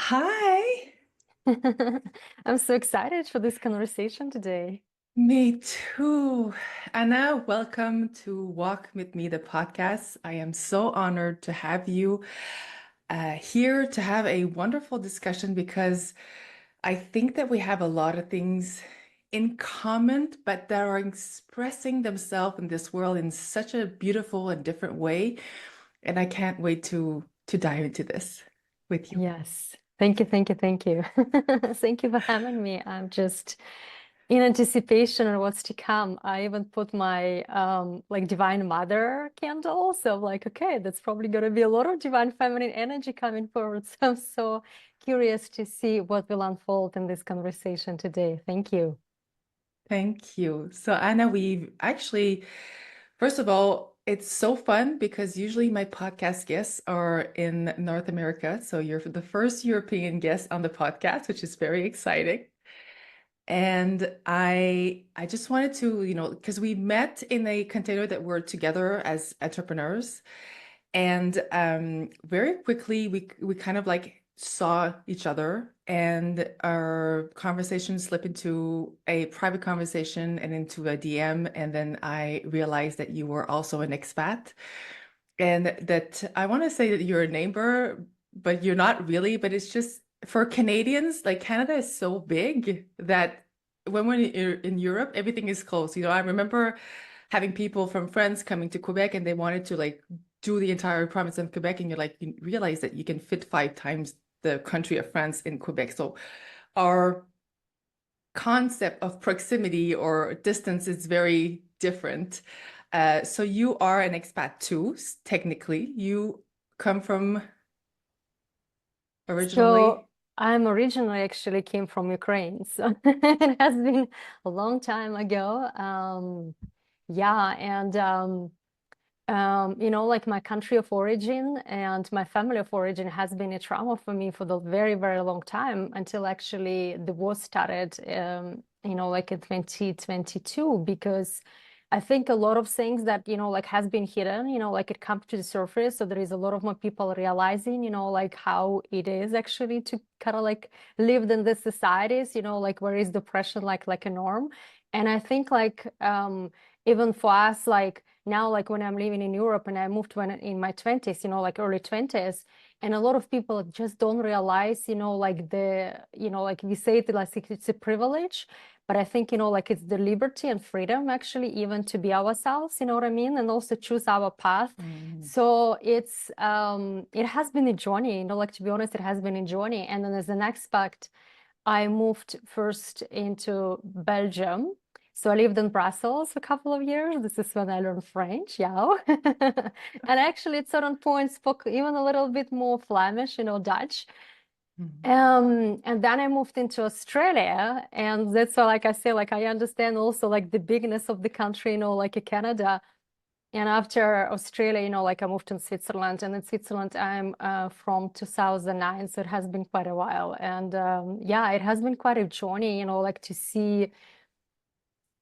Hi, I'm so excited for this conversation today. me too. Anna, welcome to Walk with Me, the podcast. I am so honored to have you here to have a wonderful discussion because I think that we have a lot of things in common, but that are expressing themselves in this world in such a beautiful and different way. And I can't wait to dive into this with you. Yes. Thank you, thank you, thank you. Thank you for having me. I'm just in anticipation of what's to come. I even put my like Divine Mother candle. So I'm like, okay, that's probably gonna be a lot of divine feminine energy coming forward. So I'm so curious to see what will unfold in this conversation today. Thank you. Thank you. So, Anna, we've actually, first of all, it's so fun because usually my podcast guests are in North America. So, you're the first European guest on the podcast, which is very exciting. And I just wanted to, because we met in a container that we're together as entrepreneurs. And very quickly, we kind of like saw each other, and our conversation slipped into a private conversation and into a DM. And then I realized that you were also an expat, and that I want to say that you're a neighbor, but you're not really. But it's just for Canadians, like Canada is so big that when we're in Europe, everything is close. I remember having people from France coming to Quebec and they wanted to like do the entire province of Quebec, and you realize that you can fit 5 times the country of France in Quebec. So our concept of proximity or distance is very different. So you are an expat too, technically. You come from So originally. I'm originally actually came from Ukraine, so it has been a long time ago. Yeah, and like my country of origin and my family of origin has been a trauma for me for the very, very long time until actually the war started, like in 2022, because I think a lot of things that, like has been hidden, like it comes to the surface. So there is a lot of more people realizing, like how it is actually to kind of like live in these societies, like where is depression like a norm. And I think like even for us, like now, like when I'm living in Europe and I moved when in my 20s, like early 20s, and a lot of people just don't realize, like like we say it like it's a privilege, but I think, like it's the liberty and freedom actually even to be ourselves, you know what I mean? And also choose our path. Mm. So it has been a journey, like to be honest, it has been a journey. And then as an expat, I moved first into Belgium. So I lived in Brussels for a couple of years. This is when I learned French, yeah. And actually at certain points spoke even a little bit more Flemish, Dutch. Mm. And then I moved into Australia, and that's why, like I say, like I understand also like the bigness of the country, like a Canada. And after Australia, like I moved to Switzerland, and in Switzerland I'm from 2009, so it has been quite a while. And yeah, it has been quite a journey, like to see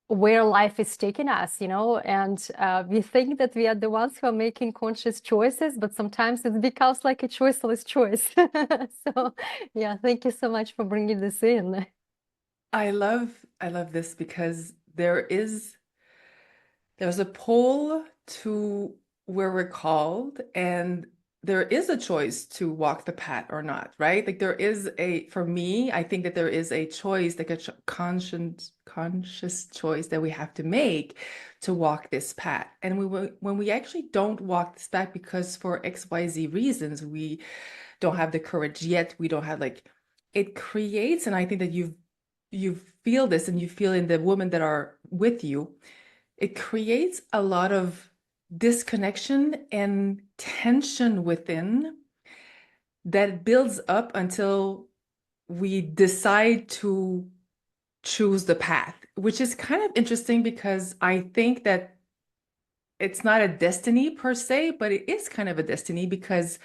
where life is taking us, and we think that we are the ones who are making conscious choices, but sometimes it becomes like a choiceless choice. So, yeah, thank you so much for bringing this in. I love this because there's a pull to where we're called, and there is a choice to walk the path or not, right? Like for me, I think that there is a choice, like a conscious choice that we have to make to walk this path. And when we actually don't walk this path because for XYZ reasons, we don't have the courage yet, we don't have like it creates, and I think that you feel this and you feel in the women that are with you, it creates a lot of disconnection and tension within that builds up until we decide to choose the path, which is kind of interesting because I think that it's not a destiny per se, but it is kind of a destiny because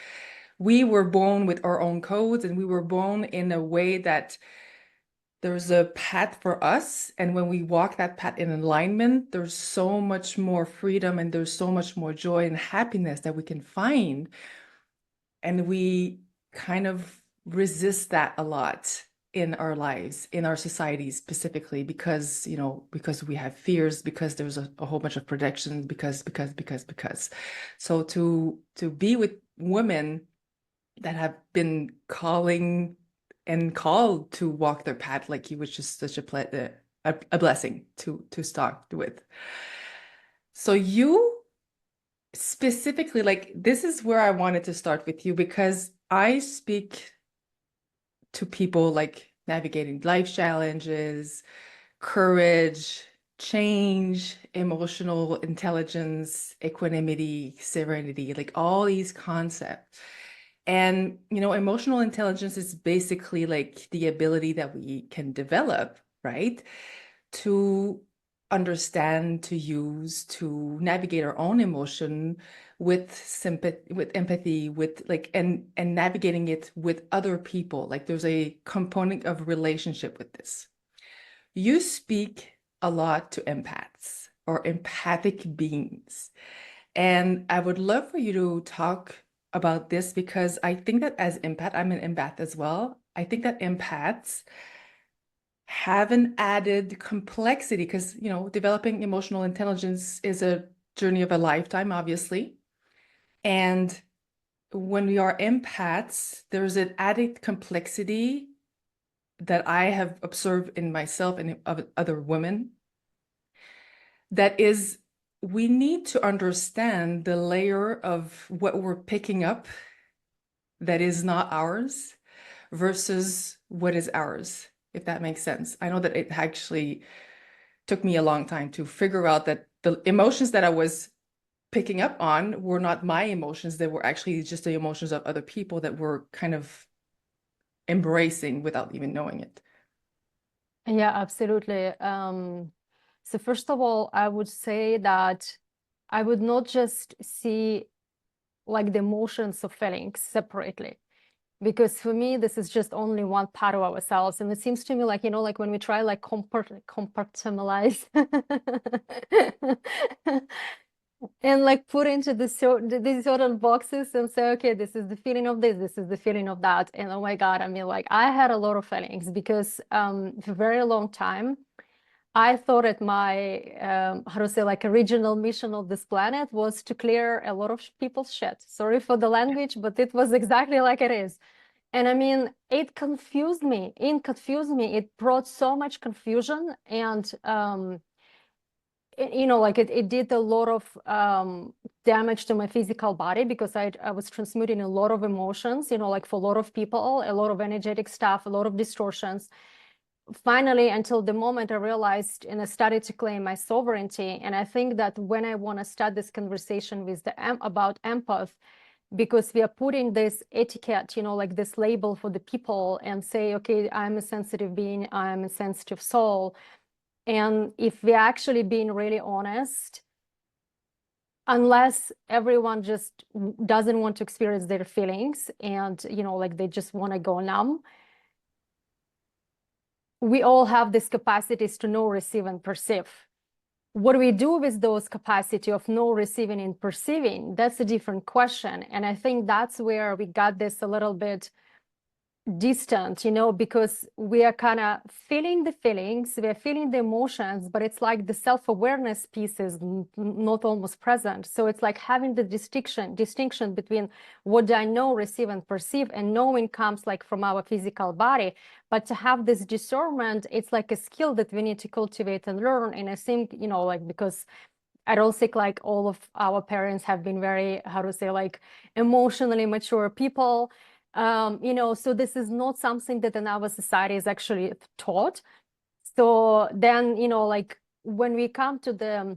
we were born with our own codes and we were born in a way that there's a path for us. And when we walk that path in alignment, there's so much more freedom and there's so much more joy and happiness that we can find. And we kind of resist that a lot in our lives, in our society specifically, because, because we have fears, because there's a whole bunch of projections, because. So to be with women that have been calling and called to walk their path like you was just such a blessing to start with. So you specifically, like, this is where I wanted to start with you, because I speak to people like navigating life challenges, courage, change, emotional intelligence, equanimity, serenity, like all these concepts. And, emotional intelligence is basically like the ability that we can develop, right? To understand, to use, to navigate our own emotion with sympathy, with empathy, with like, and navigating it with other people. Like there's a component of relationship with this. You speak a lot to empaths or empathic beings. And I would love for you to talk about this, because I think that as empath, I'm an empath as well. I think that empaths have an added complexity because, developing emotional intelligence is a journey of a lifetime, obviously. And when we are empaths, there's an added complexity that I have observed in myself and of other women. That is, we need to understand the layer of what we're picking up that is not ours versus what is ours, if that makes sense. I know that it actually took me a long time to figure out that the emotions that I was picking up on were not my emotions. They were actually just the emotions of other people that were kind of embracing without even knowing it. Yeah, absolutely. So first of all, I would say that I would not just see like the emotions of feelings separately, because for me, this is just only one part of ourselves. And it seems to me like, like when we try like compartmentalize and like put into these certain boxes and say, okay, this is the feeling of this is the feeling of that. And oh my God, I mean, like I had a lot of feelings because for a very long time, I thought that my, how to say, like original mission of this planet was to clear a lot of people's shit. Sorry for the language, but it was exactly like it is. And I mean, it confused me. It confused me. It brought so much confusion. And, like it did a lot of damage to my physical body because I was transmuting a lot of emotions, like for a lot of people, a lot of energetic stuff, a lot of distortions. Finally, until the moment I realized and I started to claim my sovereignty. And I think that when I want to start this conversation with about empath, because we are putting this etiquette, like this label for the people and say, okay, I'm a sensitive being, I'm a sensitive soul. And if we're actually being really honest, unless everyone just doesn't want to experience their feelings and, like they just want to go numb, we all have these capacities to know, receive, and perceive. What we do with those capacity of know, receiving, and perceiving, that's a different question. And I think that's where we got this a little bit distant, because we are kind of feeling the feelings, we are feeling the emotions, but it's like the self-awareness piece is not almost present. So it's like having the distinction between what do I know, receive, and perceive, and knowing comes like from our physical body. But to have this discernment, it's like a skill that we need to cultivate and learn. And I think, like because I don't think like all of our parents have been very, how to say, like emotionally mature people. So this is not something that in our society is actually taught. So then, like when we come to the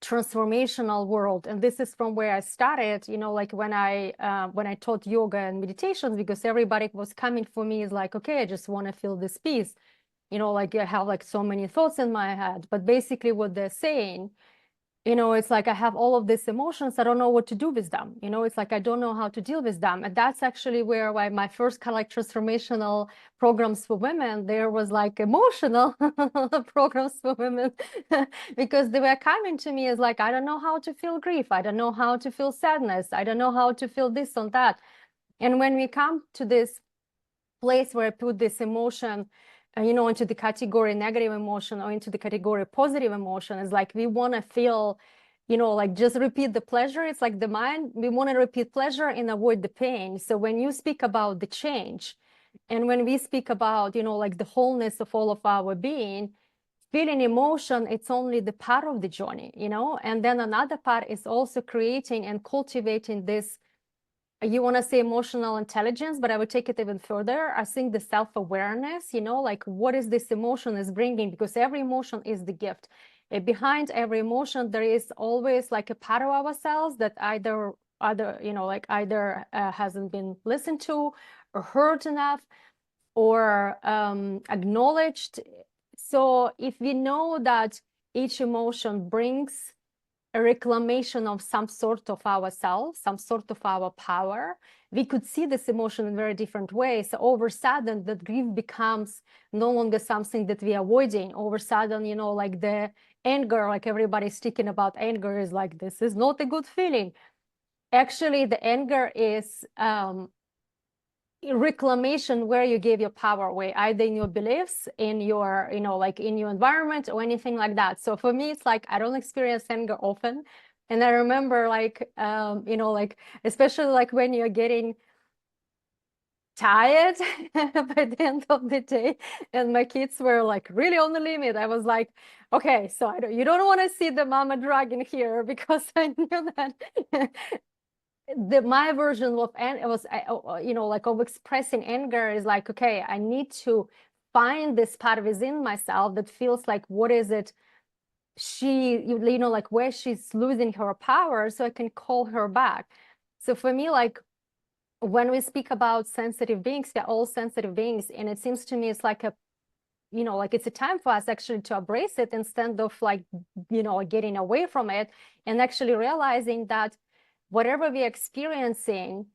transformational world, and this is from where I started, like when I taught yoga and meditations, because everybody was coming for me is like, okay, I just want to feel this peace. Like I have like so many thoughts in my head, but basically what they're saying, it's like I have all of these emotions. I don't know what to do with them. It's like I don't know how to deal with them. And that's actually why my first kind of like transformational programs for women, there was like emotional programs for women because they were coming to me as like, I don't know how to feel grief. I don't know how to feel sadness. I don't know how to feel this or that. And when we come to this place where I put this emotion, into the category negative emotion or into the category positive emotion. Is like we want to feel, like just repeat the pleasure. It's like the mind, we want to repeat pleasure and avoid the pain. So when you speak about the change, and when we speak about, like the wholeness of all of our being, feeling emotion, it's only the part of the journey, and then another part is also creating and cultivating this, you want to say emotional intelligence, but I would take it even further. I think the self-awareness, like what is this emotion is bringing, because every emotion is the gift. Behind every emotion, there is always like a part of ourselves that either hasn't been listened to or heard enough or acknowledged. So if we know that each emotion brings a reclamation of some sort of ourselves, some sort of our power, we could see this emotion in very different ways. So over a sudden, that grief becomes no longer something that we are avoiding. Over a sudden, like the anger, like everybody's speaking about anger, is like, this is not a good feeling. Actually, the anger is reclamation where you gave your power away, either in your beliefs, in your, like in your environment or anything like that. So for me, it's like, I don't experience anger often. And I remember like, like, especially like when you're getting tired by the end of the day and my kids were like really on the limit, I was like, okay, so you don't want to see the mama dragon here, because I knew that my version of like of expressing anger is like, okay, I need to find this part within myself that feels like, what is it like where she's losing her power, so I can call her back. So for me, like when we speak about sensitive beings, we're all sensitive beings, and it seems to me it's like like it's a time for us actually to embrace it instead of like getting away from it, and actually realizing that whatever we're experiencing,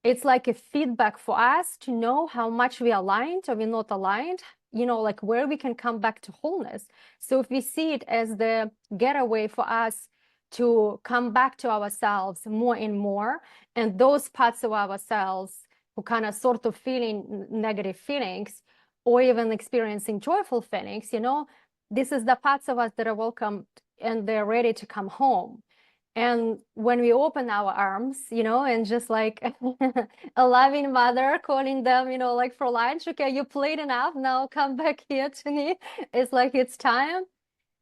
it's like a feedback for us to know how much we are aligned or we're not aligned, like where we can come back to wholeness. So if we see it as the getaway for us to come back to ourselves more and more, and those parts of ourselves who kind of sort of feeling negative feelings or even experiencing joyful feelings, this is the parts of us that are welcome and they're ready to come home. And when we open our arms, and just like a loving mother calling them, like for lunch, okay, you played enough, now come back here to me. It's like, it's time.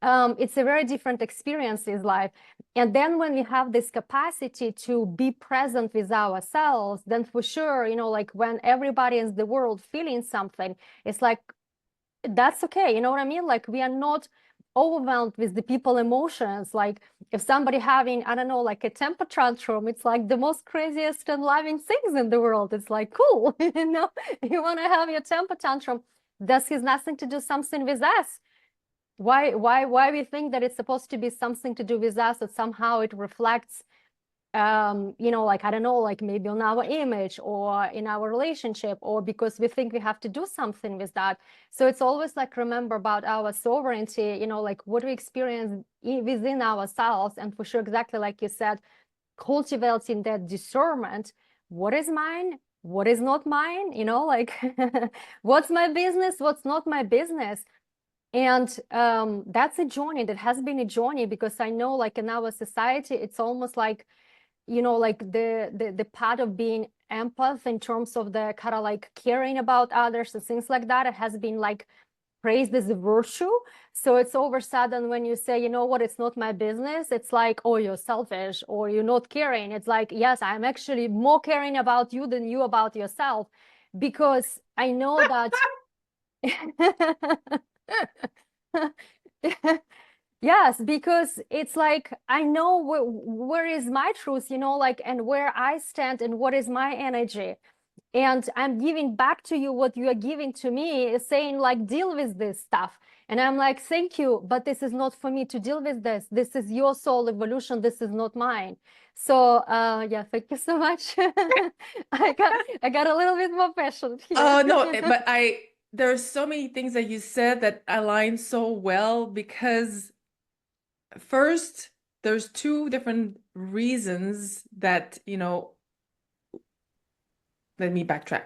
It's a very different experience in life. And then when we have this capacity to be present with ourselves, then for sure, like when everybody in the world feeling something, it's like, that's okay. You know what I mean? Like we are not overwhelmed with the people emotions. Like if somebody having, I don't know, like a temper tantrum, it's like the most craziest and loving things in the world. It's like, cool, you want to have your temper tantrum. This has nothing to do something with us. Why we think that it's supposed to be something to do with us, that somehow it reflects like, I don't know, like maybe on our image or in our relationship, or because we think we have to do something with that. So it's always like, remember about our sovereignty, like what we experience within ourselves. And for sure, exactly like you said, cultivating that discernment, what is mine, what is not mine, like what's my business, what's not my business. And that's a journey, that has been a journey, because I know like in our society, it's almost like, like the part of being empath in terms of the kind of like caring about others and things like that, it has been like praised as a virtue. So it's over sudden when you say, what, it's not my business, it's like, oh, you're selfish or you're not caring. It's like, yes, I'm actually more caring about you than you about yourself, because I know that yes, because it's like, I know where is my truth, like, and where I stand and what is my energy. And I'm giving back to you what you are giving to me, is saying like, deal with this stuff. And I'm like, thank you, but this is not for me to deal with this. This is your soul evolution. This is not mine. So yeah, thank you so much. I got a little bit more passionate here. Oh no, but there's so many things that you said that align so well, because first, there's two different reasons that, let me backtrack.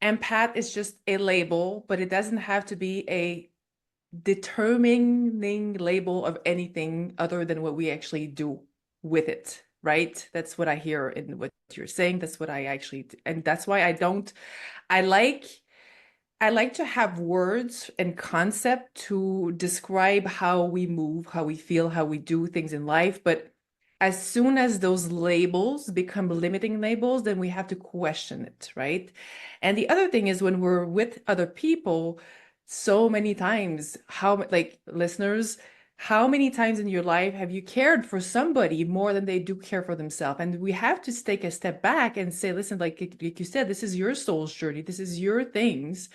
Empath is just a label, but it doesn't have to be a determining label of anything other than what we actually do with it, right? That's what I hear in what you're saying. That's what I actually, and that's why I like I like to have words and concept to describe how we move, how we feel, how we do things in life. But as soon as those labels become limiting labels, then we have to question it, right? And the other thing is when we're with other people, so many times, like listeners, how many times in your life have you cared for somebody more than they do care for themselves? And we have to take a step back and say, listen, like you said, this is your soul's journey. This is your things,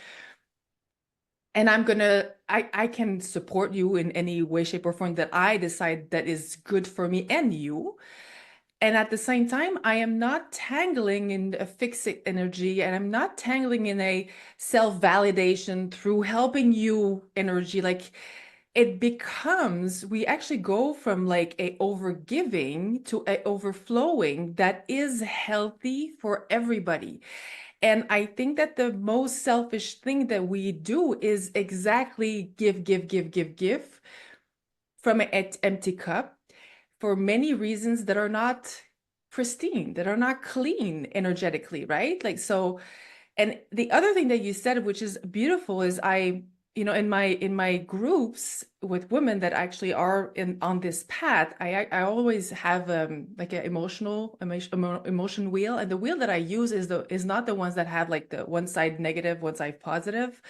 and I can support you in any way, shape, or form that I decide that is good for me and you. And at the same time, I am not tangling in a fixate energy, and I'm not tangling in a self-validation through helping you energy. Like it becomes, we actually go from like a overgiving to a overflowing that is healthy for everybody. And I think that the most selfish thing that we do is exactly give, give, give, give, give from an empty cup for many reasons that are not pristine, that are not clean energetically, right? Like, so, and the other thing that you said, which is beautiful, is in my groups with women that actually are in on this path, I always have like an emotion wheel, and the wheel that I use is not the ones that have like the one side negative, one side positive.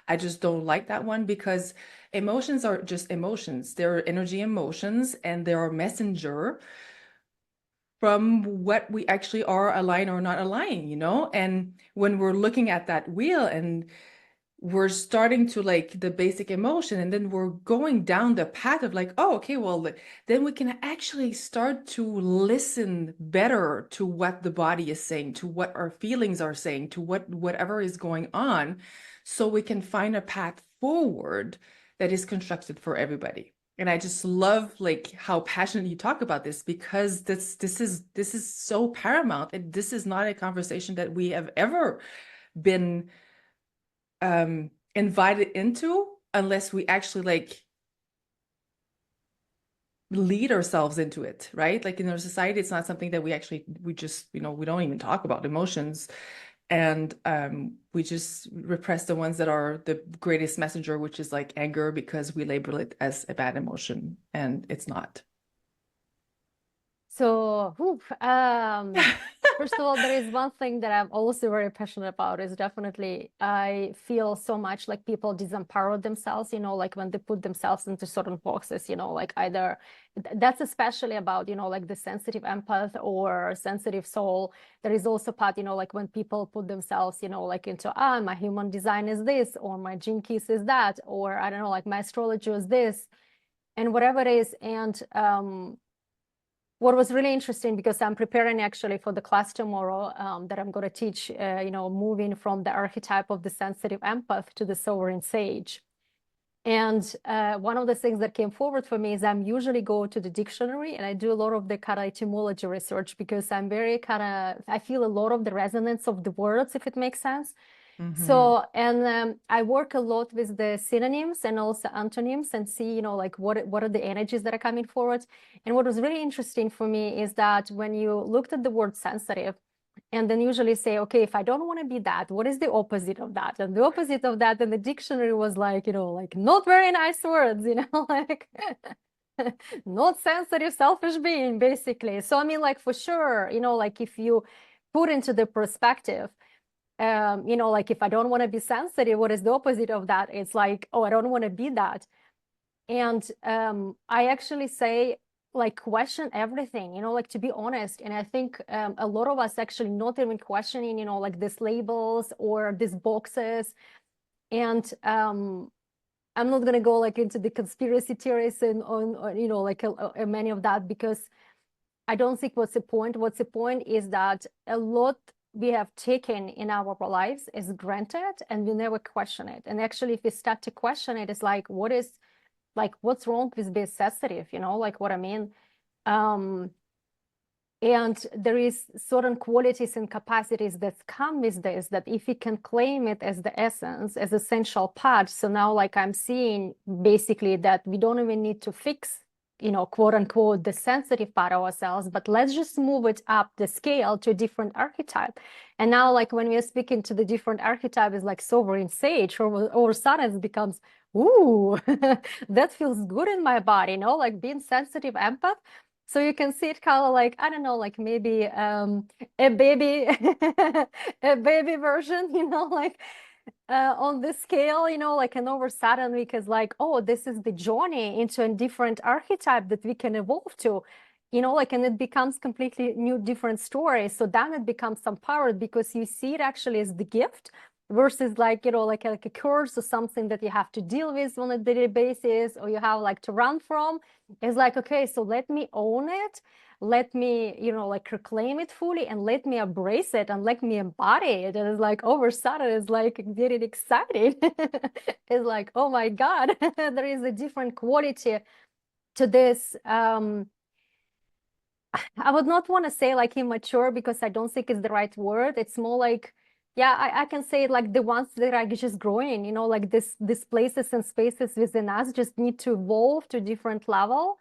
I just don't like that one because emotions are just emotions. They're energy emotions, and they are messenger from what we actually are aligning or not aligning, you know? And when we're looking at that wheel and we're starting to like the basic emotion, and then we're going down the path of like, oh, okay, well, then we can actually start to listen better to what the body is saying, to what our feelings are saying, to whatever is going on, so we can find a path forward that is constructed for everybody. And I just love like how passionate you talk about this, because this is so paramount, and this is not a conversation that we have ever been invited into unless we actually like lead ourselves into it, right? Like in our society, it's not something that we just, we don't even talk about emotions. And we just repress the ones that are the greatest messenger, which is like anger, because we label it as a bad emotion, and it's not. So, first of all, there is one thing that I'm also very passionate about is definitely I feel so much like people disempower themselves, like when they put themselves into certain boxes, like either that's especially about, like the sensitive empath or sensitive soul. There is also part, like when people put themselves, like into, my human design is this, or my gene keys is that, or I don't know, like my astrology is this, and whatever it is. And what was really interesting, because I'm preparing actually for the class tomorrow that I'm going to teach, moving from the archetype of the sensitive empath to the sovereign sage. And one of the things that came forward for me is I'm usually go to the dictionary and I do a lot of the kind of etymology research, because I'm very I feel a lot of the resonance of the words, if it makes sense. Mm-hmm. So, and I work a lot with the synonyms and also antonyms and see, like what are the energies that are coming forward. And what was really interesting for me is that when you looked at the word sensitive, and then usually say, okay, if I don't want to be that, what is the opposite of that? And the opposite of that in the dictionary was like, like not very nice words, like not sensitive, selfish being, basically. So I mean, like for sure, like if you put into the perspective, like if I don't want to be sensitive, what is the opposite of that? It's like, oh, I don't want to be that. And I actually say, like, question everything, like to be honest. And I think a lot of us actually not even questioning, like these labels or these boxes. And I'm not going to go like into the conspiracy theories and on like many of that, because I don't think what's the point. What's the point is that a lot we have taken in our lives is granted and we never question it. And actually, if we start to question it, it's like, what's wrong with being sensitive? Like what I mean? Um, And there is certain qualities and capacities that come with this, that if we can claim it as the essence, as essential part, so now like I'm seeing basically that we don't even need to fix, quote unquote, the sensitive part of ourselves, but let's just move it up the scale to a different archetype. And now like when we are speaking to the different archetype is like sovereign sage, or all of a sudden it becomes, ooh, that feels good in my body, like being sensitive empath. So you can see it kind of like, I don't know, like maybe a baby, a baby version, like on this scale, like an over sudden because like, oh, this is the journey into a different archetype that we can evolve to, like, and it becomes completely new, different story. So then it becomes empowered because you see it actually as the gift versus like, like a curse or something that you have to deal with on a daily basis, or you have like to run from. It's like, okay, so let me own it. Let me, like reclaim it fully and let me embrace it and let me embody it. And it's like over sudden, it's like getting excited. It's like, oh my God, there is a different quality to this. I would not want to say like immature because I don't think it's the right word. It's more like, yeah, I can say like the ones that are just growing, like this places and spaces within us just need to evolve to different level.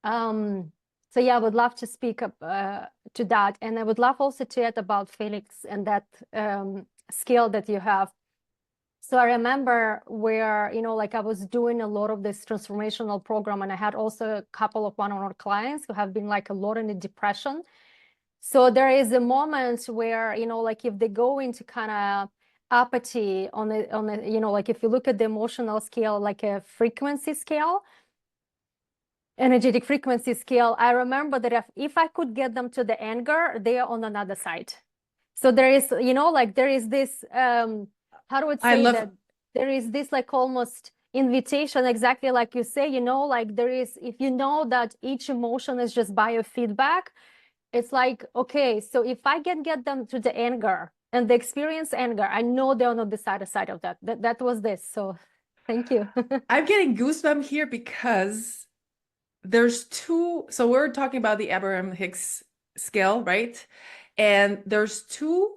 So yeah, I would love to speak up to that. And I would love also to add about Felix and that skill that you have. So I remember where, like I was doing a lot of this transformational program, and I had also a couple of one-on-one clients who have been like a lot in the depression. So there is a moment where, like if they go into kind of apathy like if you look at the emotional scale, like a frequency scale, energetic frequency scale, I remember that if I could get them to the anger, they are on another side. So there is, like there is this, how do I say that? There is this like almost invitation, exactly like you say, like there is, if you know that each emotion is just biofeedback, it's like, okay, so if I can get them to the anger and the experience anger, I know they're on the other side of that. That was this. So thank you. I'm getting goosebumps here because there's two. So we're talking about the Abraham Hicks scale, right? And there's two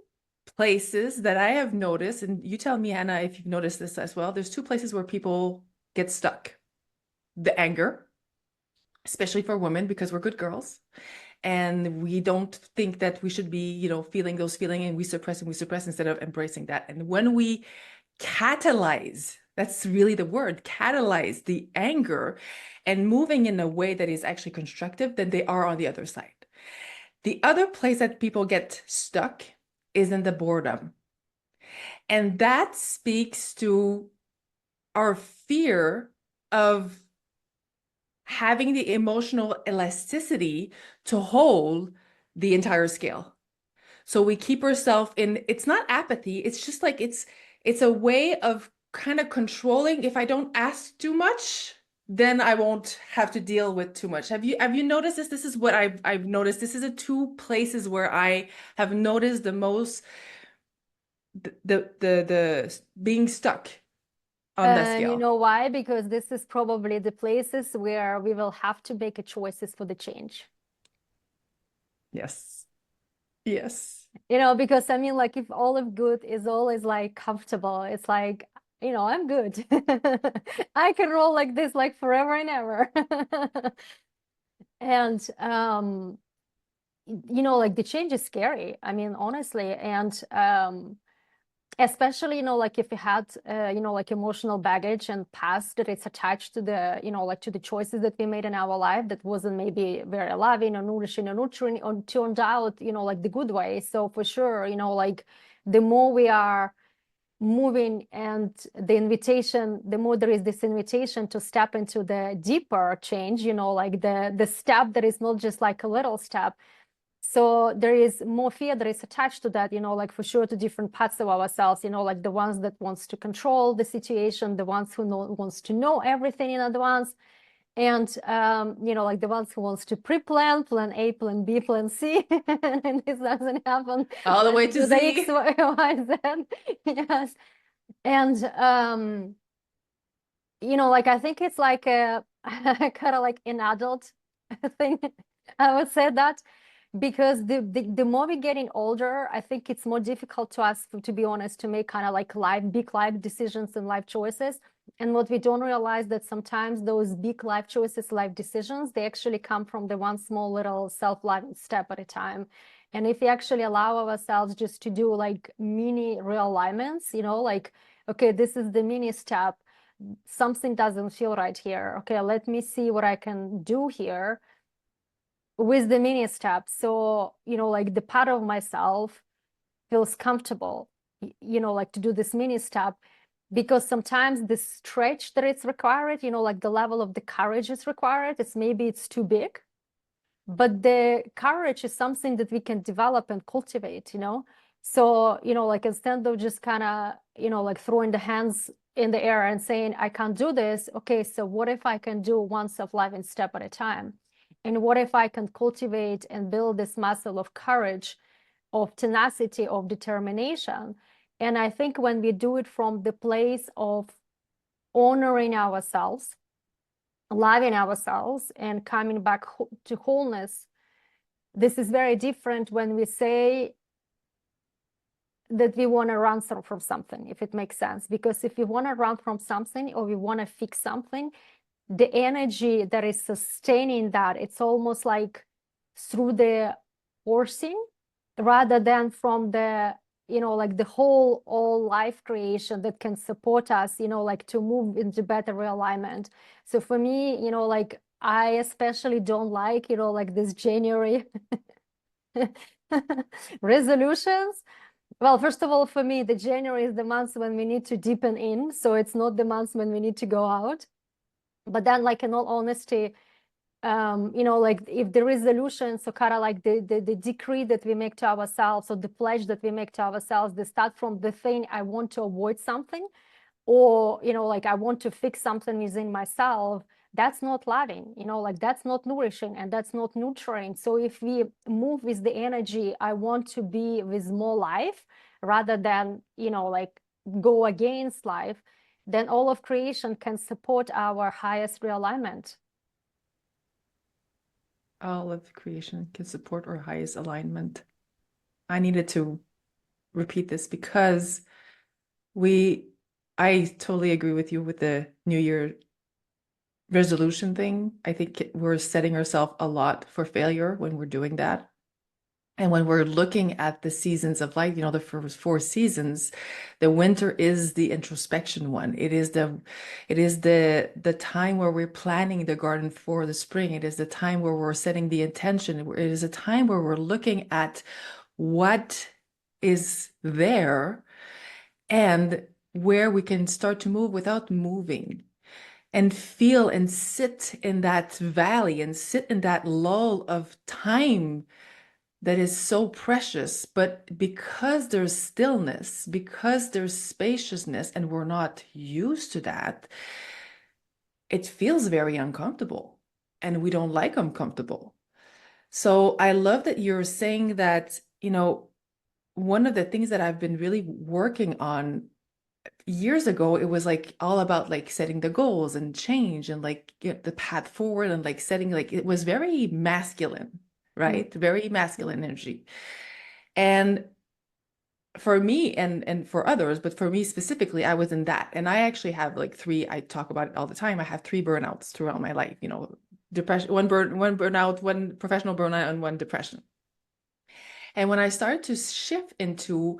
places that I have noticed, and you tell me, Hannah, if you've noticed this as well. There's two places where people get stuck. The anger, especially for women, because we're good girls. And we don't think that we should be, feeling those feelings, and we suppress instead of embracing that. And when we catalyze, that's really the word, catalyze the anger and moving in a way that is actually constructive, then they are on the other side. The other place that people get stuck is in the boredom. And that speaks to our fear of having the emotional elasticity to hold the entire scale. So we keep ourselves in, it's not apathy, it's just like it's a way of kind of controlling. If I don't ask too much, then I won't have to deal with too much. Have you noticed this? This is what I've noticed. This is the two places where I have noticed the most the being stuck on that And you scale. know why? Because this is probably the places where we will have to make a choices for the change. Yes. Yes. Because I mean, like if all of good is always like comfortable, it's like, I'm good. I can roll like this like forever and ever. And like the change is scary. I mean, honestly, and especially like if you had like emotional baggage and past that it's attached to the like to the choices that we made in our life that wasn't maybe very loving or nourishing or nurturing or turned out like the good way. So for sure, like the more we are moving and the more there is this invitation to step into the deeper change, like the step that is not just like a little step. So there is more fear that is attached to that, like for sure to different parts of ourselves, like the ones that wants to control the situation, the ones who wants to know everything in advance, and like the ones who wants to pre-plan, plan A, plan B, plan C, and this doesn't happen. All the way Let's to do the Z. X, Y, Z. Yes. And like I think it's like a kind of like an adult thing. I would say that because the more we're getting older, I think it's more difficult to us, to be honest, to make kind of like big life decisions and life choices. And what we don't realize that sometimes those big life choices, life decisions, they actually come from the one small little self-loving step at a time. And if we actually allow ourselves just to do like mini realignments, like, okay, this is the mini step. Something doesn't feel right here. Okay, let me see what I can do here with the mini steps. So, like the part of myself feels comfortable, like to do this mini step, because sometimes the stretch that it's required, like the level of the courage is required, it's too big. But the courage is something that we can develop and cultivate, So, like instead of just kind of, like throwing the hands in the air and saying, I can't do this. Okay, so what if I can do one self-loving step at a time? And what if I can cultivate and build this muscle of courage, of tenacity, of determination? And I think when we do it from the place of honoring ourselves, loving ourselves, and coming back to wholeness, this is very different when we say that we want to run from something, if it makes sense. Because if we want to run from something or we want to fix something, the energy that is sustaining that, it's almost like through the forcing rather than from the, like the whole all life creation that can support us, like to move into better realignment. So for me, like I especially don't like, like this January resolutions. Well, first of all, for me, the January is the month when we need to deepen in. So it's not the month when we need to go out. But then, like, in all honesty, like if the resolution, so kind of like the decree that we make to ourselves, or the pledge that we make to ourselves, they start from the thing, I want to avoid something, or, like I want to fix something within myself. That's not loving, like that's not nourishing and that's not nurturing. So if we move with the energy, I want to be with more life rather than, like go against life, then all of creation can support our highest realignment. All of creation can support our highest alignment. I needed to repeat this because I totally agree with you with the New Year resolution thing. I think we're setting ourselves a lot for failure when we're doing that. And when we're looking at the seasons of life, the first four seasons, the winter is the introspection one. It is the time where we're planning the garden for the spring. It is the time where we're setting the intention. It is a time where we're looking at what is there and where we can start to move without moving, and feel and sit in that valley and sit in that lull of time that is so precious. But because there's stillness, because there's spaciousness, and we're not used to that, it feels very uncomfortable, and we don't like uncomfortable. So I love that you're saying that, one of the things that I've been really working on years ago, it was like all about like setting the goals and change and like get the path forward, and like setting, like it was very masculine, right? Very masculine energy. And for me and for others, but for me specifically, I was in that. And I actually have like three, I talk about it all the time. I have three burnouts throughout my life, depression, one burnout, one professional burnout, and one depression. And when I started to shift into,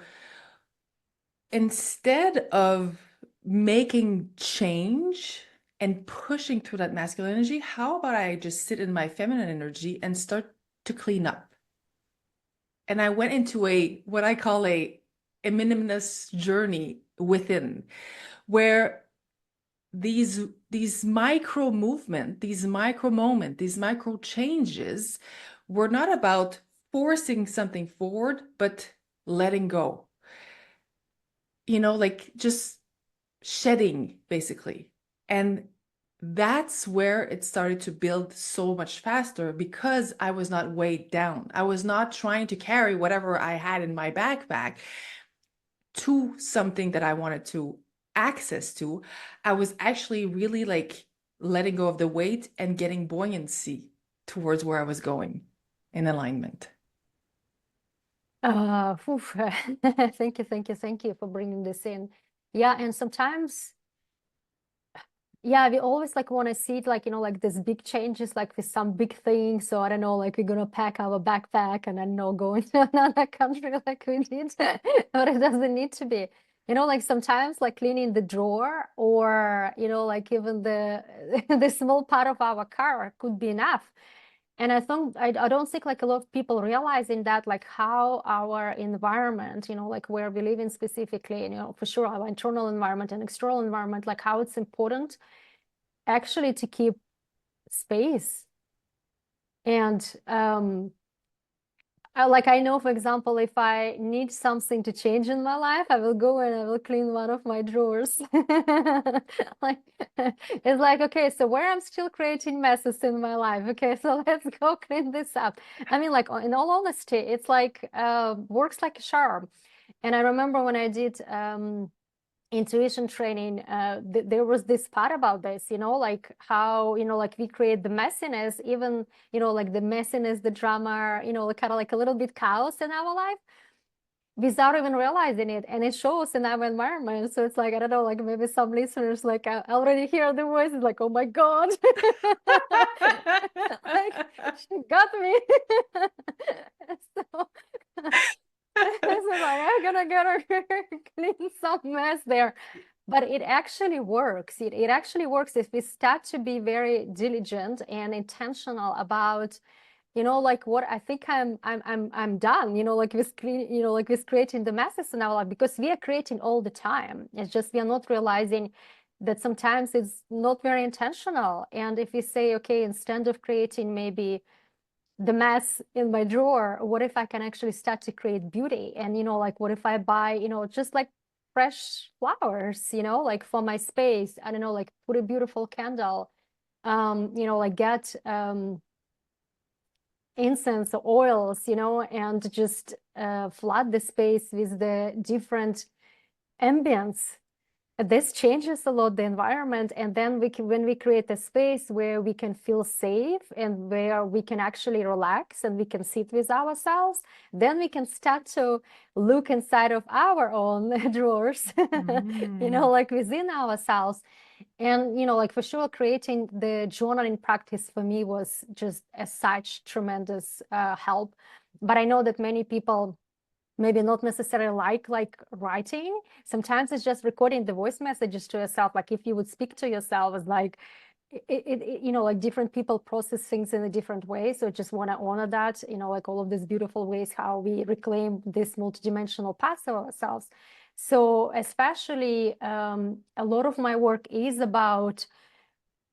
instead of making change and pushing through that masculine energy, how about I just sit in my feminine energy and start to clean up? And I went into what I call a minimalist journey within, where these micro movement, these micro moment, these micro changes were not about forcing something forward, but letting go. Like just shedding, basically. And that's where it started to build so much faster, because I was not weighed down. I was not trying to carry whatever I had in my backpack to something that I wanted to access to. I was actually really like letting go of the weight and getting buoyancy towards where I was going in alignment. Oof. Thank you, thank you, thank you for bringing this in. Yeah, and sometimes, yeah, we always like want to see it like, like this big changes, like with some big thing. So I don't know, like we're gonna pack our backpack and I know go into another country like we did, but it doesn't need to be. Like sometimes like cleaning the drawer or, like even the the small part of our car could be enough. And I don't think like a lot of people realizing that like how our environment, like where we live in specifically, for sure our internal environment and external environment, like how it's important actually to keep space. And I know, for example, if I need something to change in my life, I will go and I will clean one of my drawers. Like it's like, okay, so where I'm still creating messes in my life. Okay, so let's go clean this up. I mean, like in all honesty, it's like works like a charm. And I remember when I did intuition training, there was this part about this, like how, like we create the messiness, even, like the messiness, the drama, kind of like a little bit chaos in our life without even realizing it. And it shows in our environment. So it's like, I don't know, like maybe some listeners, like I already hear the voices like, oh my God, like she got me. So this is like, I'm gonna get her clean some mess there. But it actually works. It actually works if we start to be very diligent and intentional about, like what I think I'm done, like like with creating the masses in our life, because we are creating all the time. It's just we are not realizing that sometimes it's not very intentional. And if we say, okay, instead of creating maybe the mess in my drawer, what if I can actually start to create beauty? And like what if I buy, just like fresh flowers, like for my space, I don't know, like put a beautiful candle, like get incense or oils, and just flood the space with the different ambience. This changes a lot the environment, and then when we create a space where we can feel safe and where we can actually relax and we can sit with ourselves, then we can start to look inside of our own drawers, Mm. like within ourselves. And like for sure, creating the journaling practice for me was just as such tremendous help. But I know that many people maybe not necessarily like writing. Sometimes it's just recording the voice messages to yourself. Like if you would speak to yourself, it's like like different people process things in a different way. So just want to honor that, like all of these beautiful ways how we reclaim this multidimensional parts of ourselves. So especially a lot of my work is about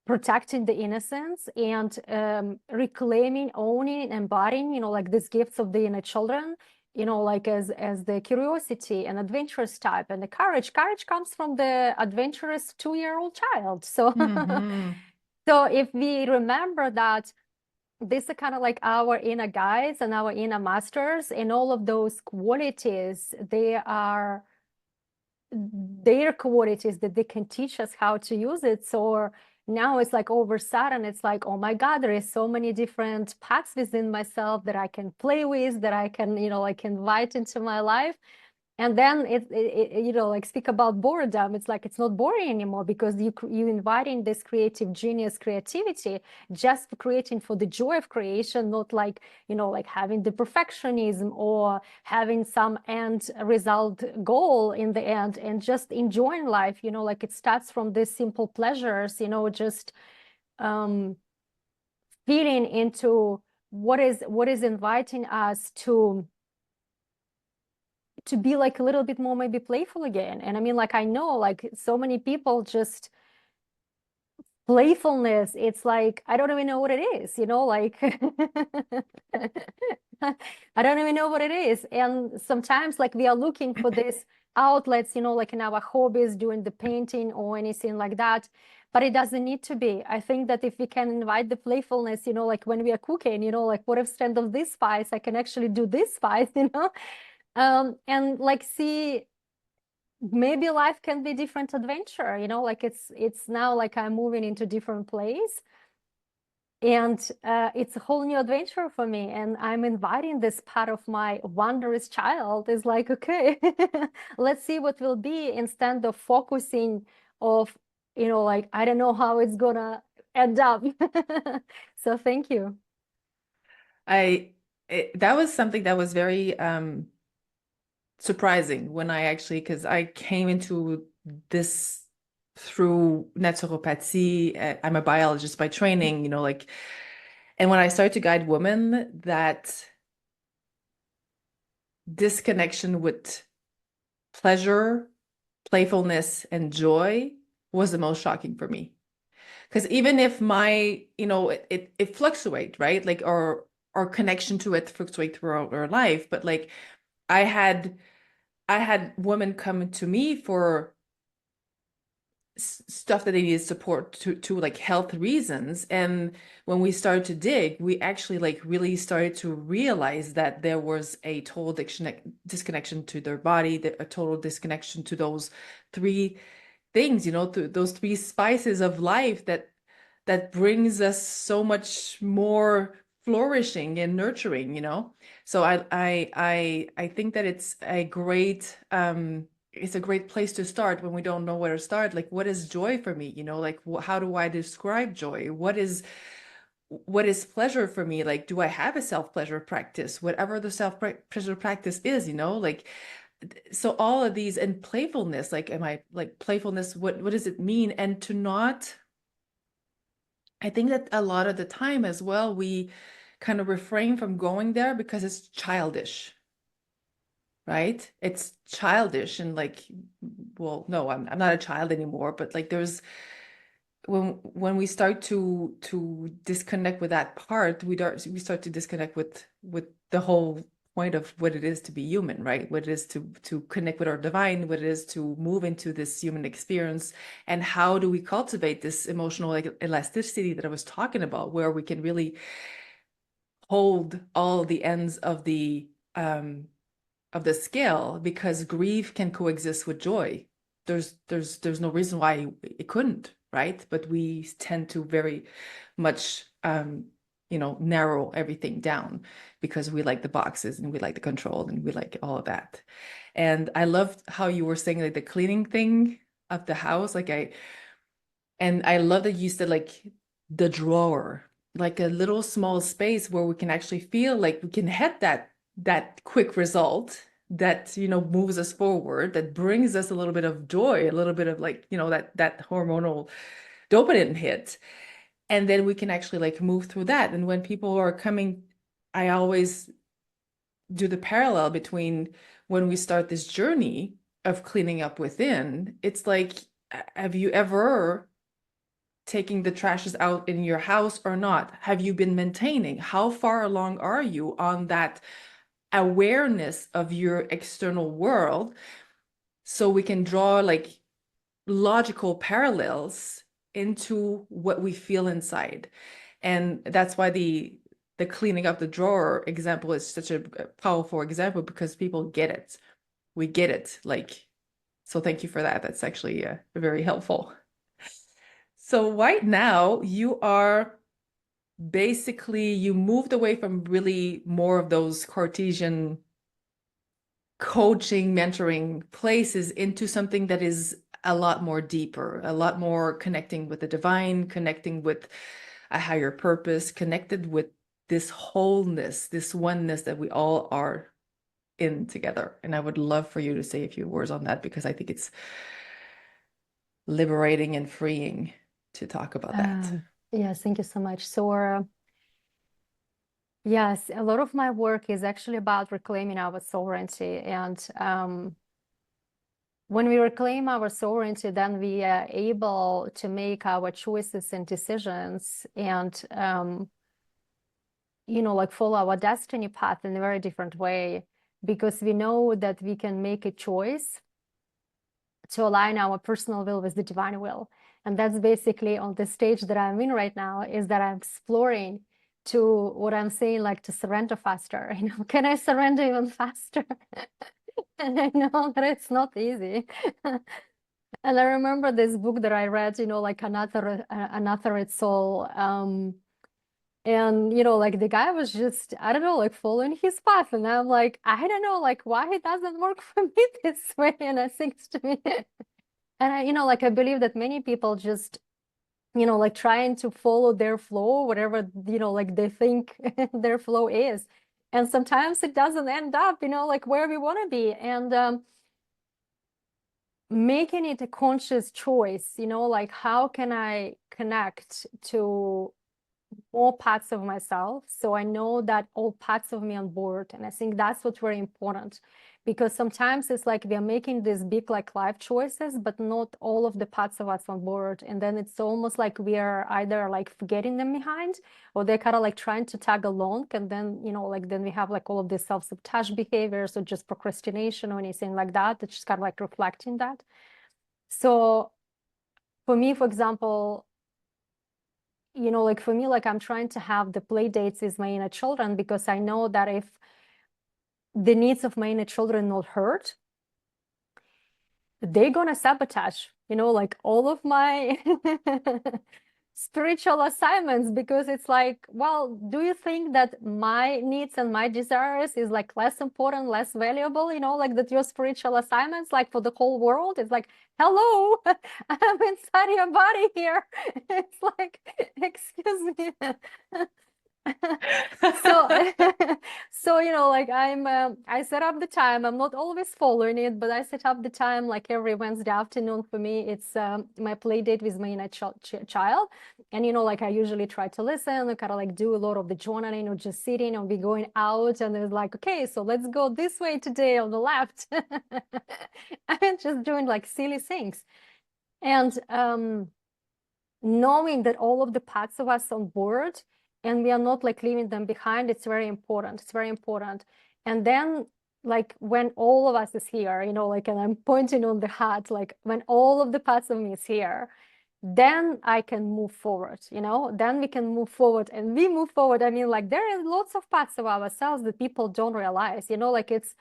protecting the innocence and reclaiming, owning, embodying, like these gifts of the inner children, like as the curiosity and adventurous type and the courage. Courage comes from the adventurous 2-year-old child. So, Mm-hmm. so if we remember that these are kind of like our inner guides and our inner masters, and all of those qualities, they are their qualities that they can teach us how to use it. So now it's like over sudden, it's like, oh my God, there is so many different parts within myself that I can play with, that I can, like invite into my life. And then like speak about boredom. It's like it's not boring anymore because you inviting this creative genius creativity, just creating for the joy of creation, not like like having the perfectionism or having some end result goal in the end, and just enjoying life. Like it starts from these simple pleasures. Just um, feeling into what is inviting us to be like a little bit more maybe playful again. And I mean, like I know like so many people just playfulness, it's like I don't even know what it is, like I don't even know what it is. And sometimes like we are looking for this outlets, like in our hobbies, doing the painting or anything like that. But it doesn't need to be. I think that if we can invite the playfulness, like when we are cooking, like what if instead of this spice, I can actually do this spice, and like see maybe life can be different adventure, like it's now like I'm moving into different place, And it's a whole new adventure for me. And I'm inviting this part of my wondrous child. Is like, okay, let's see what will be, instead of focusing of, like, I don't know how it's gonna end up. So thank you. That was something that was very surprising when I actually, because I came into this through naturopathy. I'm a biologist by training, like, and when I started to guide women, that disconnection with pleasure, playfulness, and joy was the most shocking for me. Because even if my, it fluctuate, right? Like our connection to it fluctuate throughout our life. But like I had I had women come to me for stuff that they needed support to like health reasons. And when we started to dig, we actually like really started to realize that there was a total disconnection to their body, a total disconnection to those three things, those three spices of life that brings us so much more flourishing and nurturing. So I think that it's a great place to start when we don't know where to start. Like, what is joy for me? Like, how do I describe joy? What is pleasure for me? Like, do I have a self-pleasure practice? Whatever the self-pleasure practice is, like, so all of these, and playfulness, like, am I like playfulness? What does it mean? And to not, I think that a lot of the time as well, we kind of refrain from going there because it's childish, right? It's childish and like, well, no, I'm not a child anymore, but like when we start to disconnect with that part, we start to disconnect with the whole point of what it is to be human, right? What it is to connect with our divine, what it is to move into this human experience, and how do we cultivate this emotional like elasticity that I was talking about, where we can really hold all the ends of the scale, because grief can coexist with joy. There's no reason why it couldn't, right? But we tend to very much narrow everything down because we like the boxes and we like the control and we like all of that. And I loved how you were saying like the cleaning thing of the house. And I love that you said like the drawer, like a little small space where we can actually feel like we can hit that quick result that moves us forward, that brings us a little bit of joy, a little bit of like that hormonal dopamine hit, and then we can actually like move through that. And when people are coming, I always do the parallel between when we start this journey of cleaning up within. It's like, have you ever taking the trashes out in your house or not? Have you been maintaining? How far along are you on that awareness of your external world? So we can draw like logical parallels into what we feel inside. And that's why the cleaning up the drawer example is such a powerful example, because people get it. We get it. Like, so thank you for that. That's actually very helpful. So right now you are basically, you moved away from really more of those Cartesian coaching, mentoring places into something that is a lot more deeper, a lot more connecting with the divine, connecting with a higher purpose, connected with this wholeness, this oneness that we all are in together. And I would love for you to say a few words on that, because I think it's liberating and freeing to talk about that. Yes, thank you so much. So, yes, a lot of my work is actually about reclaiming our sovereignty. And when we reclaim our sovereignty, then we are able to make our choices and decisions and, like follow our destiny path in a very different way, because we know that we can make a choice to align our personal will with the divine will. And that's basically on the stage that I'm in right now, is that I'm exploring to what I'm saying, like to surrender faster. Can I surrender even faster? And I know that it's not easy. And I remember this book that I read, like Another It's All. And, like the guy was just, I don't know, like following his path. And I'm like, I don't know, like why it doesn't work for me this way. And it seems to me, and like I believe that many people just, like trying to follow their flow, whatever, like they think their flow is. And sometimes it doesn't end up, like where we want to be. And making it a conscious choice, like how can I connect to more parts of myself so I know that all parts of me on board. And I think that's what's very important, because sometimes it's like we are making these big like life choices, but not all of the parts of us on board. And then it's almost like we are either like forgetting them behind, or they're kind of like trying to tag along. And then, like then we have like all of these self-sabotage behaviors or just procrastination or anything like that. It's just kind of like reflecting that. So for me, for example, like for me, like I'm trying to have the play dates with my inner children, because I know that if the needs of my inner children not hurt, they're gonna sabotage, like all of my spiritual assignments, because it's like, well, do you think that my needs and my desires is like less important, less valuable, like that your spiritual assignments, like for the whole world, it's like, hello, I'm inside your body here. It's like, excuse me. So so like I set up the time. I'm not always following it, but I set up the time like every Wednesday afternoon. For me, it's my play date with my inner child. And like I usually try to listen, I kind of like do a lot of the journaling or just sitting, and we going out, and it's like, okay, so let's go this way today on the left. I'm just doing like silly things. And knowing that all of the parts of us on board, and we are not like leaving them behind, it's very important. It's very important. And then like when all of us is here, like, and I'm pointing on the heart, like when all of the parts of me is here, then I can move forward, then we can move forward. And we move forward, I mean, like there are lots of parts of ourselves that people don't realize, like it's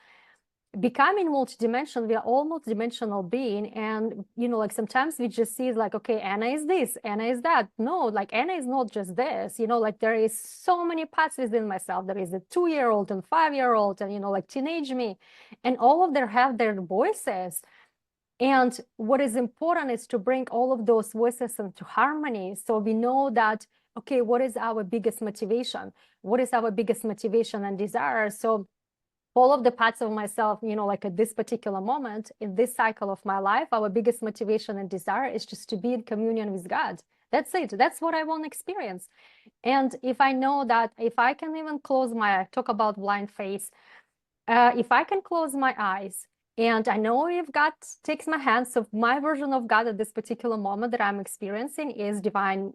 becoming multidimensional. We are all multidimensional being, and like sometimes we just see like, okay, Anna is this, Anna is that. No, like Anna is not just this, like there is so many parts within myself. There is a 2-year-old and 5-year-old, and like teenage me, and all of them have their voices. And what is important is to bring all of those voices into harmony, so we know that, okay, what is our biggest motivation, what is our biggest motivation and desire. So all of the parts of myself, like at this particular moment in this cycle of my life, our biggest motivation and desire is just to be in communion with God. That's it. That's what I want to experience. And if I know that, if I can even I talk about blind faith, if I can close my eyes and I know if God takes my hand, so my version of God at this particular moment that I'm experiencing is divine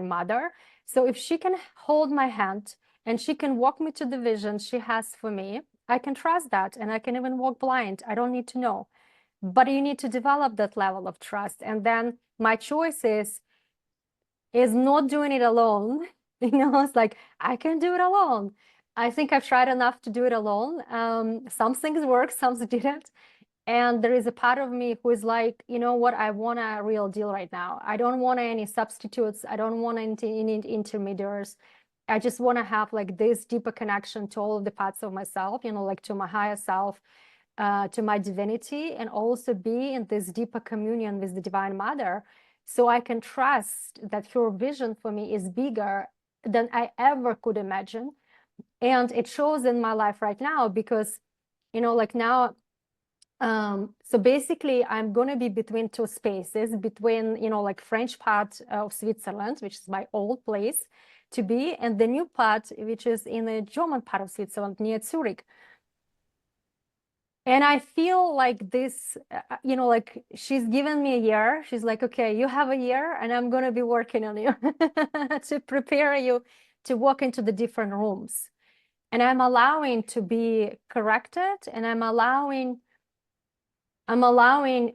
mother. So if she can hold my hand and she can walk me to the vision she has for me, I can trust that, and I can even walk blind. I don't need to know. But you need to develop that level of trust. And then my choice is not doing it alone. It's like, I can do it alone. I think I've tried enough to do it alone. Some things work, some didn't. And there is a part of me who is like, you know what, I want a real deal right now. I don't want any substitutes. I don't want any intermediaries. I just want to have like this deeper connection to all of the parts of myself, like to my higher self, to my divinity, and also be in this deeper communion with the Divine Mother. So I can trust that her vision for me is bigger than I ever could imagine. And it shows in my life right now, because, like now, so basically I'm going to be between two spaces, between, like French part of Switzerland, which is my old place to be, and the new part, which is in the German part of Switzerland near Zurich. And I feel like this, like she's given me a year. She's like, okay, you have a year and I'm going to be working on you to prepare you to walk into the different rooms. And I'm allowing to be corrected, and I'm allowing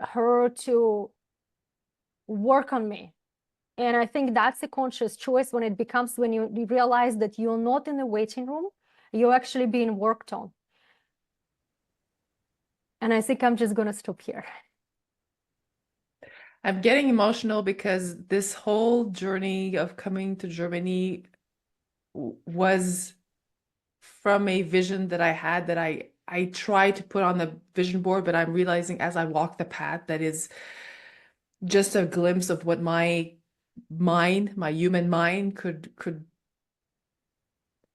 her to work on me. And I think that's a conscious choice when it becomes, when you realize that you're not in the waiting room, you're actually being worked on. And I think I'm just going to stop here. I'm getting emotional because this whole journey of coming to Germany was from a vision that I had that I tried to put on the vision board, but I'm realizing as I walk the path that is just a glimpse of what my mind, my human mind could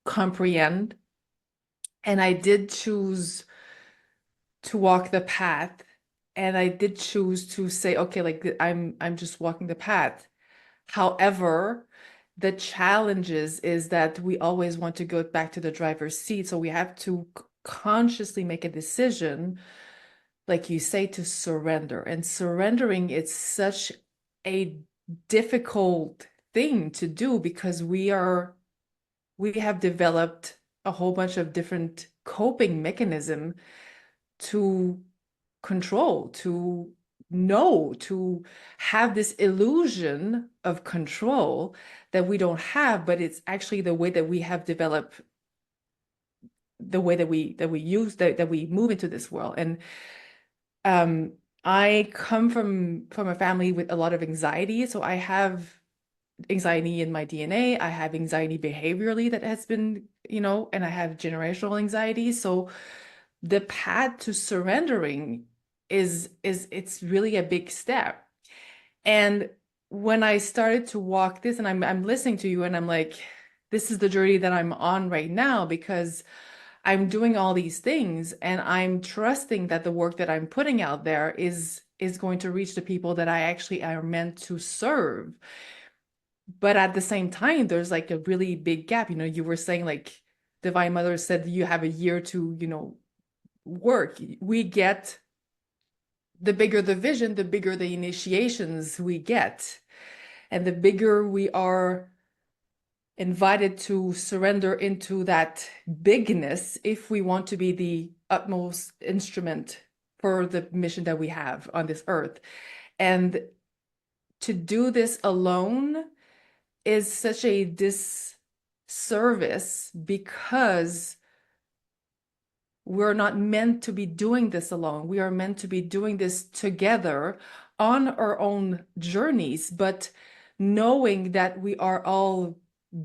comprehend. And I did choose to walk the path. And I did choose to say, okay, like I'm just walking the path. However, the challenges is that we always want to go back to the driver's seat. So we have to consciously make a decision, like you say, to surrender. And surrendering is such a difficult thing to do because we have developed a whole bunch of different coping mechanism to control, to know, to have this illusion of control that we don't have, but it's actually the way that we have developed, the way that we use that we move into this world. And um I come from a family with a lot of anxiety, so I have anxiety in my DNA. I have anxiety behaviorally that has been, and I have generational anxiety. So the path to surrendering is it's really a big step. And when I started to walk this, and I'm listening to you, and I'm like, this is the journey that I'm on right now because I'm doing all these things, and I'm trusting that the work that I'm putting out there is going to reach the people that I actually are meant to serve. But at the same time, there's like a really big gap. You were saying like Divine Mother said you have a year to, work. We get the bigger the vision, the bigger the initiations we get. And the bigger we are invited to surrender into that bigness if we want to be the utmost instrument for the mission that we have on this earth. And to do this alone is such a disservice because we're not meant to be doing this alone. We are meant to be doing this together on our own journeys, but knowing that we are all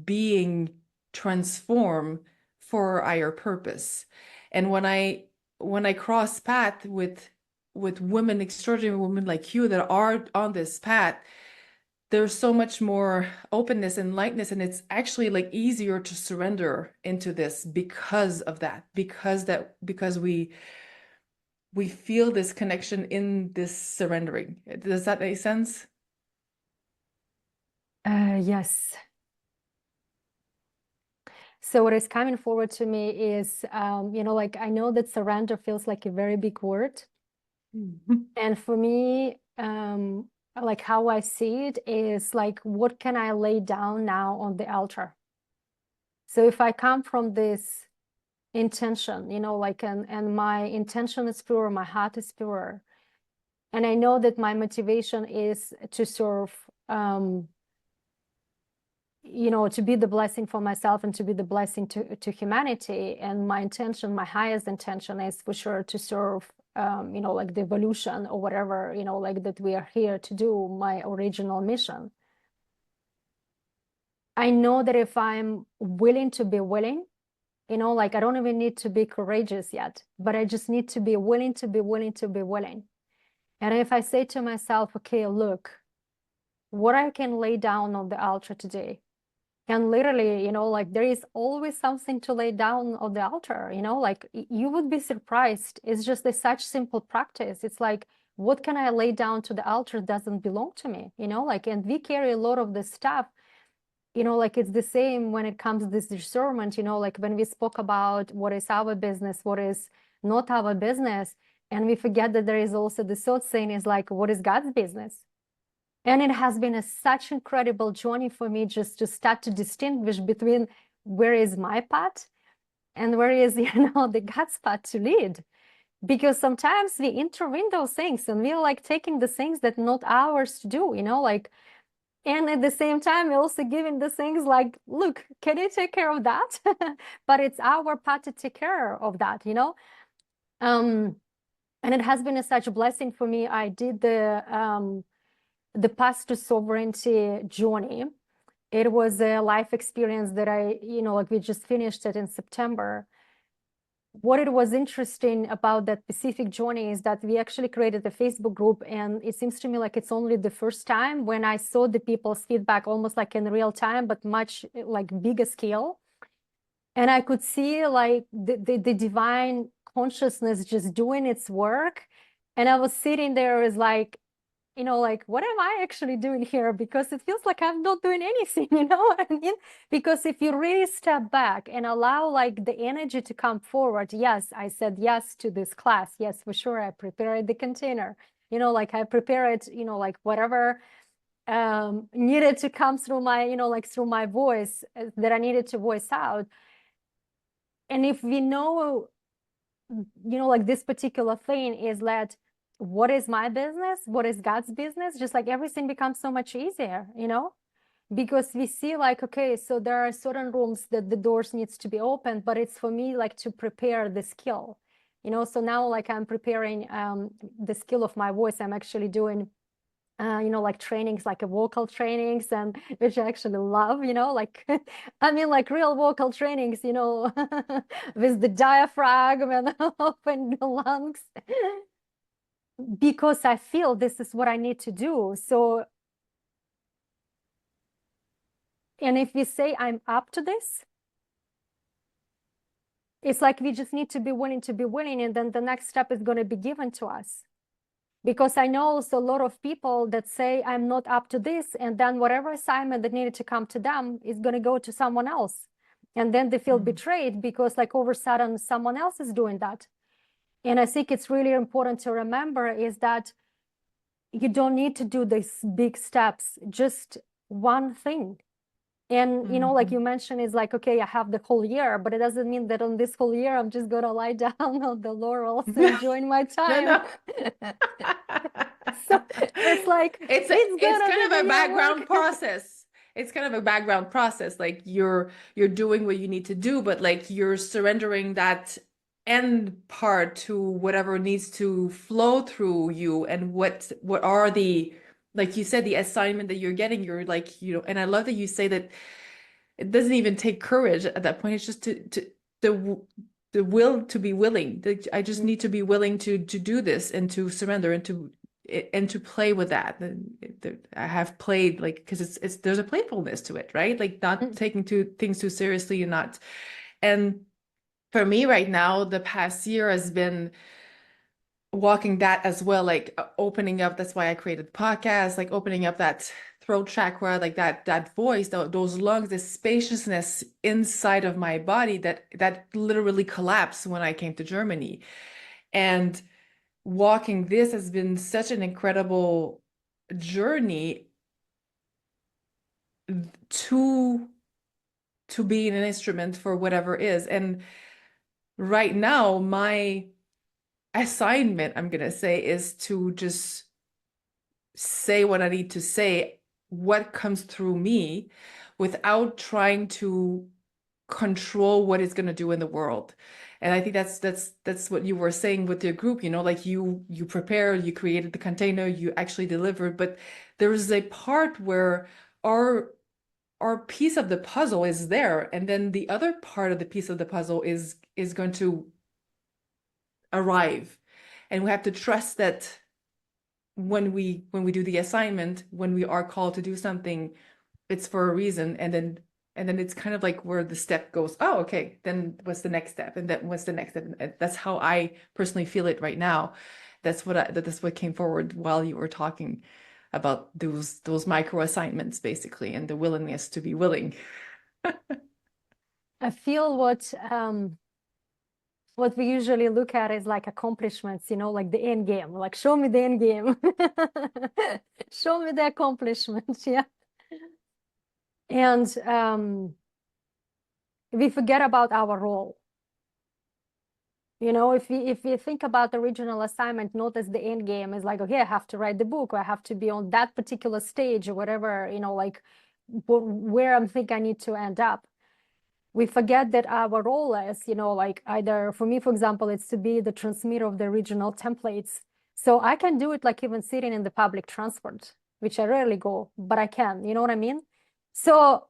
being transformed for a higher purpose. And when I cross path with women, extraordinary women like you that are on this path, there's so much more openness and lightness, and it's actually like easier to surrender into this because of that, because we feel this connection in this surrendering. Does that make sense? Yes. So what is coming forward to me is, like I know that surrender feels like a very big word. Mhm. And for me, like how I see it is like, what can I lay down now on the altar? So if I come from this intention, like, and my intention is pure, my heart is pure, and I know that my motivation is to serve, to be the blessing for myself and to be the blessing to humanity. And my intention, my highest intention is for sure to serve, like the evolution or whatever, like that we are here to do, my original mission. I know that if I'm willing to be willing, like I don't even need to be courageous yet, but I just need to be willing to be willing to be willing. And if I say to myself, okay, look, what I can lay down on the altar today. And literally, like there is always something to lay down on the altar, like you would be surprised. It's just such simple practice. It's like, what can I lay down to the altar doesn't belong to me, like, and we carry a lot of this stuff, like it's the same when it comes to this discernment, like when we spoke about what is our business, what is not our business. And we forget that there is also the third saying is like, what is God's business? And it has been such incredible journey for me just to start to distinguish between where is my path and where is, the God's path to lead. Because sometimes we intervene those things and we're like taking the things that not ours to do, like, and at the same time, we're also giving the things like, look, can you take care of that? But it's our part to take care of that, And it has been such a blessing for me. I did the path to sovereignty journey. It was a life experience that like we just finished it in September. What it was interesting about that specific journey is that we actually created a Facebook group, and it seems to me like it's only the first time when I saw the people's feedback almost like in real time, but much like bigger scale. And I could see like the divine consciousness just doing its work. And I was sitting there as like, like, what am I actually doing here? Because it feels like I'm not doing anything, you know what I mean? Because if you really step back and allow like the energy to come forward, yes, I said yes to this class. Yes, for sure. I prepared the container, like I prepared, like whatever needed to come through my, like through my voice that I needed to voice out. And if we know, like this particular thing is that what is my business? What is God's business? Just like everything becomes so much easier, because we see like, okay, so there are certain rooms that the doors needs to be opened, but it's for me like to prepare the skill, so now like I'm preparing the skill of my voice. I'm actually doing like trainings, like vocal trainings, and which I actually love, like, I mean, like real vocal trainings, with the diaphragm and open the lungs, because I feel this is what I need to do. So, and if we say I'm up to this, it's like we just need to be willing, and then the next step is going to be given to us. Because I know also a lot of people that say I'm not up to this, and then whatever assignment that needed to come to them is going to go to someone else. And then they feel betrayed because like all of a sudden someone else is doing that. And I think it's really important to remember is that you don't need to do these big steps, just one thing. And, like you mentioned, is like, okay, I have the whole year, but it doesn't mean that on this whole year, I'm just going to lie down on the laurels and enjoy my time. No. So it's like, it's kind of a background process. It's kind of a background process. Like you're doing what you need to do, but like you're surrendering that end part to whatever needs to flow through you, and what are the, like you said, the assignment that you're getting. You're like, and I love that you say that it doesn't even take courage at that point. It's just the will to be willing. I just need to be willing to do this and to surrender and to play with that. I have played, like, because it's there's a playfulness to it, right? Like not taking things too seriously, and not. And for me right now, the past year has been walking that as well, like opening up. That's why I created the podcast, like opening up that throat chakra, like that voice, those lungs, this spaciousness inside of my body that literally collapsed when I came to Germany. And walking this has been such an incredible journey to be an instrument for whatever is. And right now, my assignment, I'm gonna say, is to just say what I need to say, what comes through me, without trying to control what it's going to do in the world. And I think that's what you were saying with your group, like you prepared, you created the container, you actually delivered, but there is a part where our piece of the puzzle is there, and then the other part of the piece of the puzzle is going to arrive. And we have to trust that when we do the assignment, when we are called to do something, it's for a reason. And then it's kind of like where the step goes, oh, okay, then what's the next step? And then what's the next step? And that's how I personally feel it right now. That's what came forward while you were talking about those micro assignments, basically, and the willingness to be willing. I feel what we usually look at is like accomplishments, like the end game, like show me the end game. Show me the accomplishments. Yeah. And we forget about our role. If we think about the original assignment, not as the end game, is like, okay, I have to write the book, or I have to be on that particular stage, or whatever, like where I think I need to end up. We forget that our role is, like either, for me, for example, it's to be the transmitter of the original templates. So I can do it like even sitting in the public transport, which I rarely go, but I can, you know what I mean? So,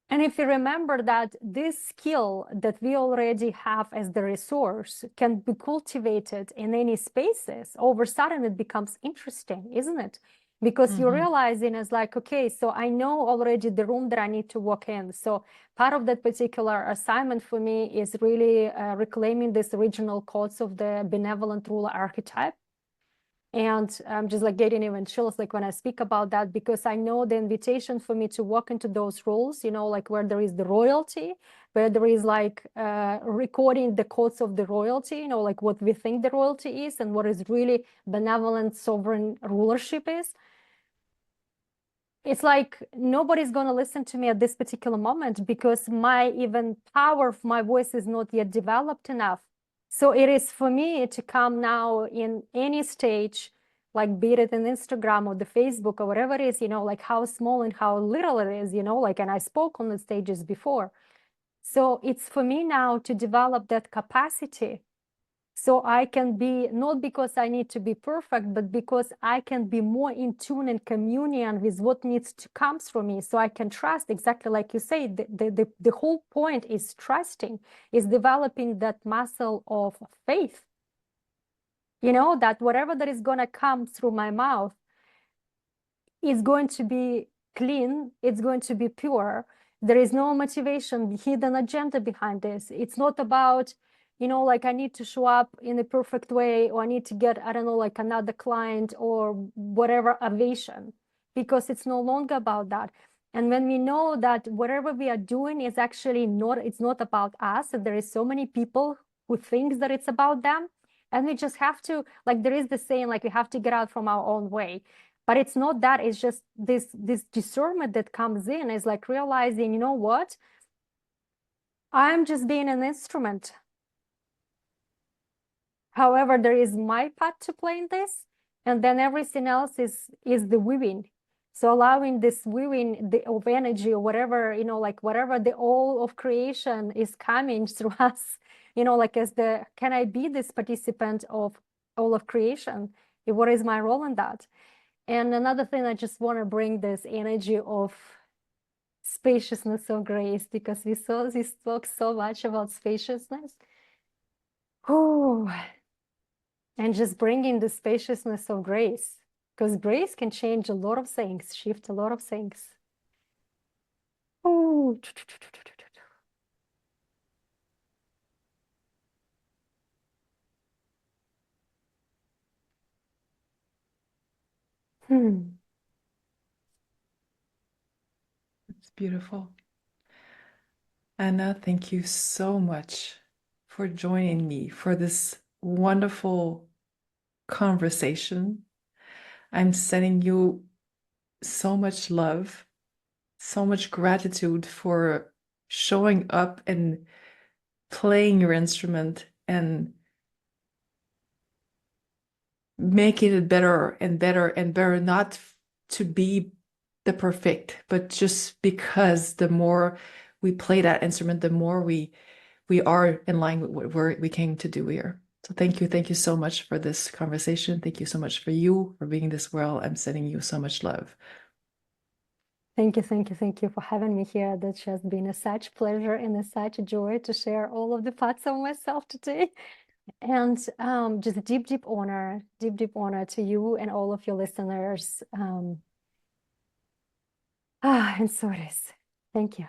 and if you remember that this skill that we already have as the resource can be cultivated in any spaces, over sudden it becomes interesting, isn't it? Because you're realizing it's like, okay, so I know already the room that I need to walk in. So part of that particular assignment for me is really reclaiming this original codes of the benevolent ruler archetype. And I'm just like getting even chills like when I speak about that, because I know the invitation for me to walk into those roles, you know, like where there is the royalty, where there is like recording the codes of the royalty, you know, like what we think the royalty is and what is really benevolent sovereign rulership is. It's like nobody's going to listen to me at this particular moment because my even power of my voice is not yet developed enough. So it is for me to come now in any stage, like be it in Instagram or the Facebook or whatever it is, you know, like how small and how little it is, you know, like, and I spoke on the stages before. So it's for me now to develop that capacity. So I can be, not because I need to be perfect, but because I can be more in tune and communion with what needs to come from me. So I can trust, exactly like you say, the whole point is trusting, is developing that muscle of faith. You know, that whatever that is going to come through my mouth is going to be clean, it's going to be pure. There is no motivation, hidden agenda behind this. It's not about, you know, like I need to show up in a perfect way, or I need to get, I don't know, like another client or whatever ovation, because it's no longer about that. And when we know that whatever we are doing is actually not, it's not about us, and there is so many people who think that it's about them, and we just have to, like, there is the saying, like, we have to get out from our own way. But it's not that, it's just this discernment that comes in, is like realizing, you know what? I'm just being an instrument. However, there is my part to play in this, and then everything else is the weaving. So allowing this weaving of energy or whatever, you know, like whatever the all of creation is coming through us, you know, like as the, can I be this participant of all of creation? What is my role in that? And another thing, I just want to bring this energy of spaciousness of grace, because we spoke so much about spaciousness. Oh, and just bringing the spaciousness of grace, because grace can change a lot of things, shift a lot of things. Oh, It's beautiful. Anna, thank you so much for joining me for this wonderful conversation. I'm sending you so much love, so much gratitude for showing up and playing your instrument and making it better and better and better, not to be the perfect, but just because the more we play that instrument, the more we are in line with what we came to do here. So thank you so much for this conversation. Thank you so much for you for being this well. I'm sending you so much love. thank you, thank you, thank you for having me here. That's just been a such pleasure and a such a joy to share all of the parts of myself today. And just deep honor to you and all of your listeners. And so it is. Thank you.